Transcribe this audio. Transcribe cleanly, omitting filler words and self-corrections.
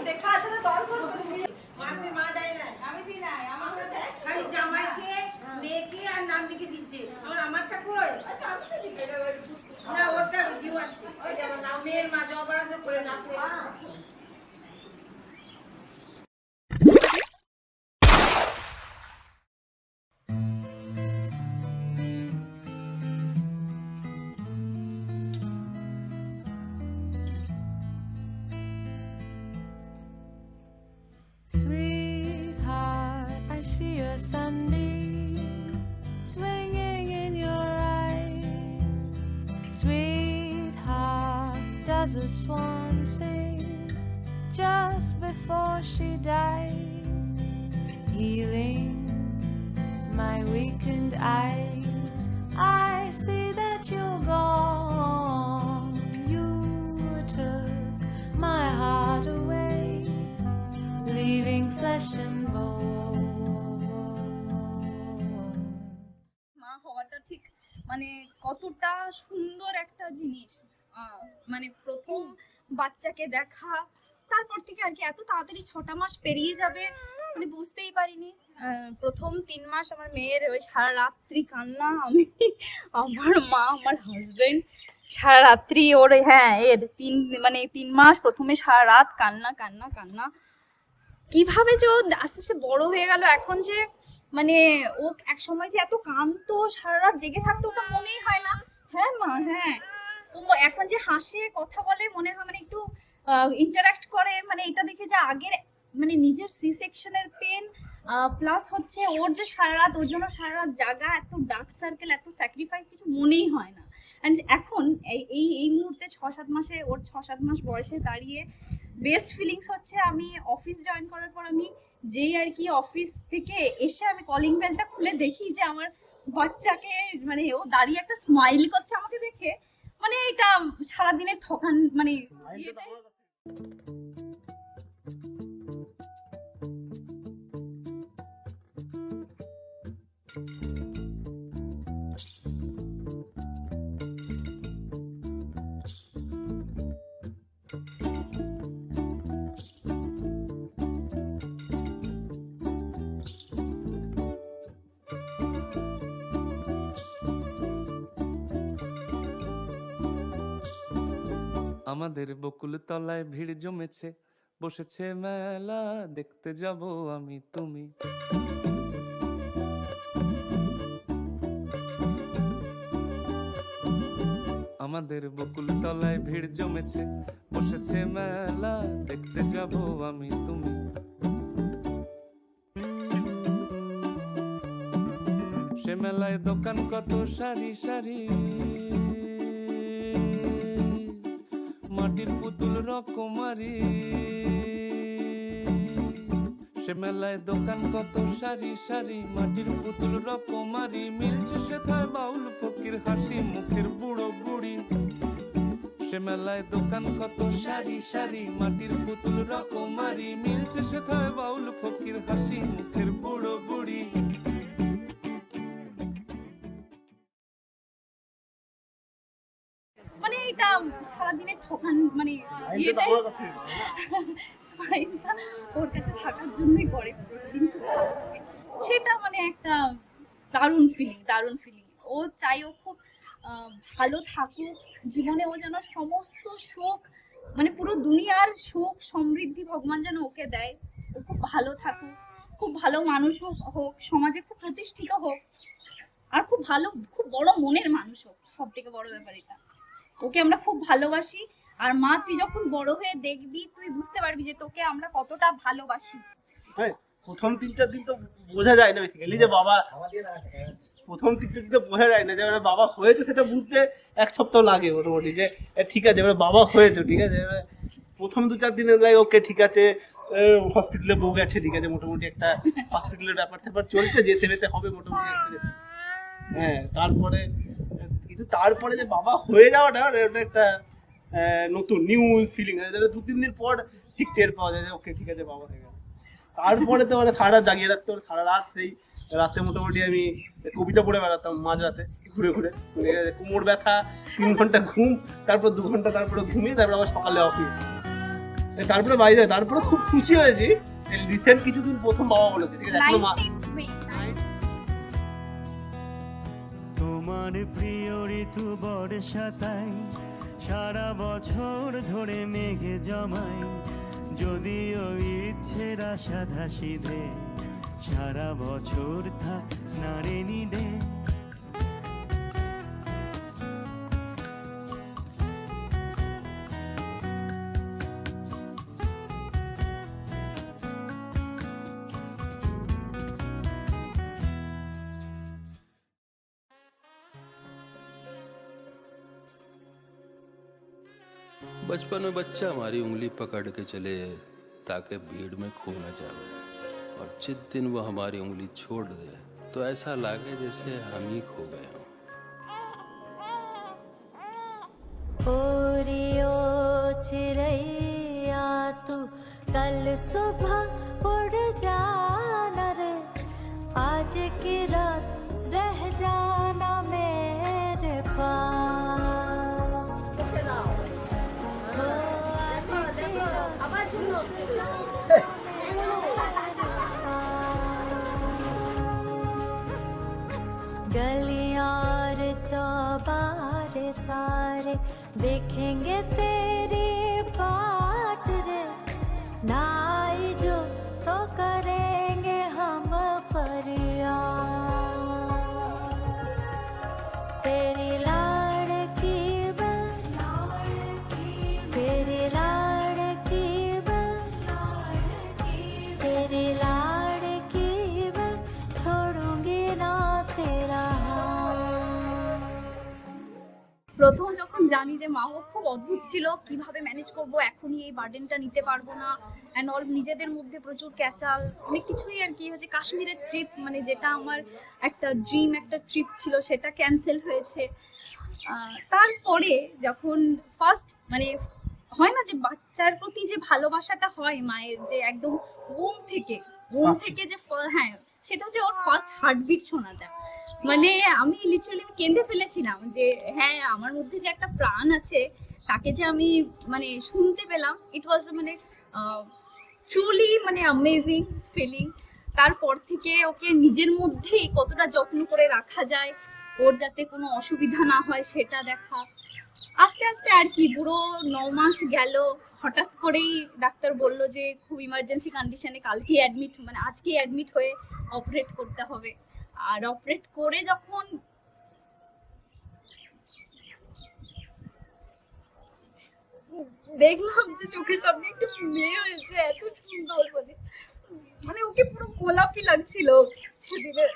দেখা আছে না দল করছি মা যায় না আমি দিই না আমার কাছে খালি জামাইকে মেয়েকে আর নান্দিকে দিচ্ছে আমারটা কই না ওটা ভিডিও আছে মেয়ের মা জবরাদস্তি করে নাচে Sweetheart, I see a sunbeam swinging in your eyes. Sweetheart, does a swan sing just before she dies, healing my weakened eyes. I see that you're gone. You took my heart away, leaving flesh and bone. মা হওয়াটা ঠিক মানে কতটা সুন্দর একটা জিনিস, মানে প্রথম বাচ্চাকে দেখা, তারপর থেকে আর কি এত তাড়াতাড়ি 6টা মাস পেরিয়ে যাবে মানে বুঝতেই পারিনি। প্রথম 3 মাস আমার মেয়ের ওই সারা রাত্রি কান্না, আমি আমার মা আমার হাজবেন্ড সারা রাত্রি ওর এর 3 মাস প্রথমে সারা রাত কান্না কান্না কান্না। কিভাবে যে ও আস্তে আস্তে বড় হয়ে গেল, এখন যে মানে ও এক সময় যে এত কাঁদতো সারা রাত জেগে থাকতো ওটা মনেই হয় না। হ্যাঁ মা, হ্যাঁ ও এখন যে হাসে কথা বলে মনে হয় মানে একটু ইন্টারাক্ট করে, মানে এটা দেখে যে আগের মানে নিজের সি সেকশনের পেন প্লাস হচ্ছে ওর যে সারা রাত ওর জন্য সারা রাত জাগা, এত ডার্ক সার্কেল, এত স্যাক্রিফাইস কিছু মনেই হয় না। অ্যান্ড এখন এই মুহূর্তে 6-7 মাসে ওর 6-7 মাস বয়সে দাঁড়িয়ে বেস্ট ফিলিংস হচ্ছে আমি অফিস জয়েন করার পর আমি যেই আর কি অফিস থেকে এসে আমি কলিং বেলটা খুলে দেখি যে আমার বাচ্চাকে মানে ও দাঁড়িয়ে একটা স্মাইল করছে আমাকে দেখে, মানে এটা সারাদিনের ঠকান মানে আমাদের বকুল তলায় ভিড় জমেছে, বসেছে মেলা, দেখতে যাব আমি তুমি। আমাদের বকুল তলায় ভিড় জমেছে, বসেছে মেলা, দেখতে যাব আমি তুমি। সে মেলায় দোকান কত সারি সারি, মাটির পুতুল রকমারি। সে মেলায় দোকান কত সারি সারি, মাটির পুতুল রকমারি। মিলছে সেথায় বাউল ফকির হাসি মুখের বুড়ো বুড়ি। সে মেলায় দোকান কত সারি সারি, মাটির পুতুল রকমারি। মিলছে সেথায় বাউল ফকির হাসি মুখের বুড়ো বুড়ি। মানে এটা সারাদিনের ঠকান মানে স্মাইলটা ওর কাছে থাকার জন্যই করে, সেটা মানে একটা দারুণ ফিলিং। ও চাই ও খুব ভালো থাকুক জীবনে, ও যেন সমস্ত সুখ মানে পুরো দুনিয়ার সুখ সমৃদ্ধি ভগবান যেন ওকে দেয়। ও খুব ভালো থাকুক, খুব ভালো মানুষ হোক, সমাজে খুব প্রতিষ্ঠিত হোক, আর খুব বড় মনের মানুষ হোক। সব থেকে বড় ব্যাপার এটা, ওকে আমরা খুব ভালোবাসি। আর মা তুই যখন বড় হয়ে দেখবি তুই বুঝতে পারবি যে তোকে আমরা কতটা ভালোবাসি। প্রথম 3-4 দিন তো বোঝা যায় না বেসিক্যালি যে বাবা, প্রথম 3-4 দিন তো বোঝা যায় না যে বাবা হয়েছে, সেটা বুঝতে 1 সপ্তাহ লাগে মোটামুটি যে ঠিক আছে এবার বাবা হয়েছে, ঠিক আছে। প্রথম 2-4 দিনের লাগে ওকে ঠিক আছে, হসপিটালে বউ গেছে, ঠিক আছে, মোটামুটি একটা হসপিটালের ব্যাপার চলছে, যেতে যেতে হবে মোটামুটি। হ্যাঁ, তারপরে যে বাবা হয়ে যাওয়াটা ওটা একটা নতুন নিউ ফিলিং। 2-3 দিন পর ঠিক টের পাওয়া যায় যে ওকে ঠিক আছে বাবা হয়ে গেল। তারপরে তো মানে সারা রাত জাগিয়ে রাখতে হবে, সারা রাত সেই রাতে মোটামুটি আমি কবিতা পড়ে বেড়াতাম মাঝরাতে ঘুরে ঘুরে। কোমর ব্যথা, 3 ঘন্টা ঘুম, তারপর 2 ঘন্টা তারপরে ঘুমিয়ে তারপরে আবার সকালে অফিস। তারপরে বাইরে, তারপরে খুব খুশি হয়েছি রিসেন্ট কিছুদিন প্রথম বাবা বলেছে, ঠিক আছে এখনো মা 19th week। তোমার প্রিয় ঋতু বর্ষাতাই সারা বছর ধরে মেঘে জমাই, যদিও ইচ্ছের সাধা সিধে সারা বছর থাক নারে নিডে। बचपन में बच्चा हमारी उंगली पकड़ के चले ताकि भीड़ में खो न जाए, और जिस दिन वो हमारी उंगली छोड़ दे तो ऐसा लागे जैसे हम ही खो गए हों। ओरियो चिड़ैया तू कल सुबह उड़ जाना रे, आज की रात रह जाना मेरे पास। हो आज की रात আবার শুনো गलियां और चौबारे सारे देखेंगे तेरी बाट रे, ना आई जो तो करेंगे हम फरियाद। तेरी लाड़की तेरी लाड़की तेरी लाड़की छोड़ूंगी ना तेरा हाथ। প্রথম যখন জানি যে মা বাবা খুব অদ্ভুত ছিল, কিভাবে ম্যানেজ করব, এখনই এই বার্ডেনটা নিতে পারবো না অ্যান্ড অল, নিজেদের মধ্যে প্রচুর ক্যাচাল, অনেক কিছুই আর কি হচ্ছে। কাশ্মীরের ট্রিপ মানে যেটা আমার একটা ড্রিম, একটা ট্রিপ ছিল, সেটা ক্যান্সেল হয়েছে। তারপরে যখন ফার্স্ট মানে হয় না যে বাচ্চার প্রতি যে ভালোবাসাটা হয় মায়ের, যে একদম ঘুম থেকে যে হ্যাঁ, সেটা হচ্ছে ওর ফার্স্ট হার্টবিট শোনা যায়। মানে আমি লিটারালি কেঁদে ফেলেছিলাম যে হ্যাঁ, আমার মধ্যে যে একটা প্রাণ আছে তাকে যে আমি মানে শুনতে পেলাম। ইট ওয়াজ মানে ট্রুলি মানে অ্যামেজিং ফিলিং। তারপর থেকে ওকে নিজের মধ্যেই কতটা যত্ন করে রাখা যায়, ওর যাতে কোনো অসুবিধা না হয় সেটা দেখা। আস্তে আস্তে আর কি পুরো 9 মাস গেল, হঠাৎ করেই ডাক্তার বলল যে খুব ইমার্জেন্সি কন্ডিশনে কালকেই অ্যাডমিট, মানে আজকেই অ্যাডমিট হয়ে অপারেট করতে হবে। আর অপারেট করে যখন দেখলাম যে চোখের সামনে একটা মেয়ে হয়েছে, এত সুন্দর, মানে ওকে পুরো গোলাপি লাগছিল সেদিনে।